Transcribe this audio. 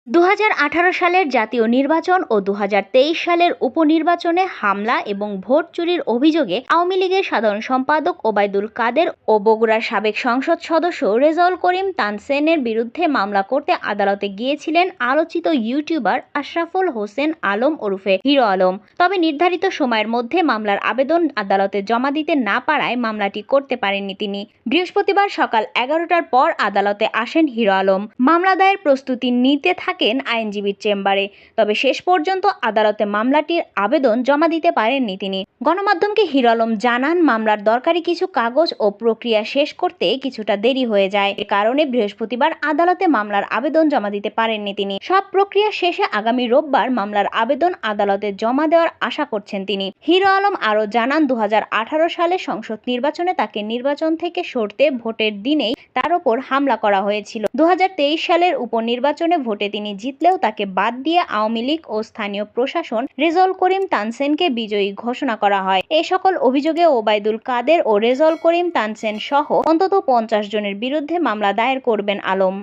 ২০১৮ সালের জাতীয় নির্বাচন ও ২০২৩ সালের উপনির্বাচনে হামলা এবং ভোট চুরির অভিযোগে আওয়ামী লীগের সাধারণ সম্পাদক ওবায়দুল কাদের ও বগুড়ার সাবেক সংসদ সদস্য রেজাউল করিম তানসেনের বিরুদ্ধে মামলা করতে আদালতে গিয়েছিলেন আলোচিত ইউটিউবার আশরাফুল হোসেন আলম ওরফে হিরো আলম। তবে নির্ধারিত সময়ের মধ্যে মামলার আবেদন আদালতে জমা দিতে না পারায় মামলাটি করতে পারেননি তিনি। বৃহস্পতিবার সকাল ১১টার পর আদালতে আসেন হিরো আলম। মামলা দায়ের প্রস্তুতি নিতে থাকেন আইনজীবীর চেম্বারে। তবে শেষ পর্যন্ত আদালতে মামলাটির আবেদন জমা দিতে পারেননি তিনি। গণমাধ্যমকে হিরো আলম জানান, মামলার দরকারি কিছু কাগজ ও প্রক্রিয়া শেষ করতে কিছুটা দেরি হয়ে যায়। এ কারণে বৃহস্পতিবার আদালতে মামলার আবেদন জমা দিতে পারেননি তিনি। সব প্রক্রিয়া শেষে আগামী রোববার মামলার আবেদন আদালতে জমা দেওয়ার আশা করছেন তিনি। হিরো আলম আরও জানান, ২০১৮ সালে সংসদ নির্বাচনে তাকে নির্বাচন থেকে সরতে ভোটের দিনেই তার ওপর হামলা করা হয়েছিল। ২০২৩ সালের উপনির্বাচনে ভোটে তিনি জিতলেও তাকে বাদ দিয়ে আওয়ামী লীগ ও স্থানীয় প্রশাসন রেজাউল করিম তানসেনকে বিজয়ী ঘোষণা করা হয়। এ সকল অভিযোগে ওবায়দুল কাদের ও রেজাউল করিম তানসেন সহ অন্তত ৫০ জনের বিরুদ্ধে মামলা দায়ের করবেন আলম।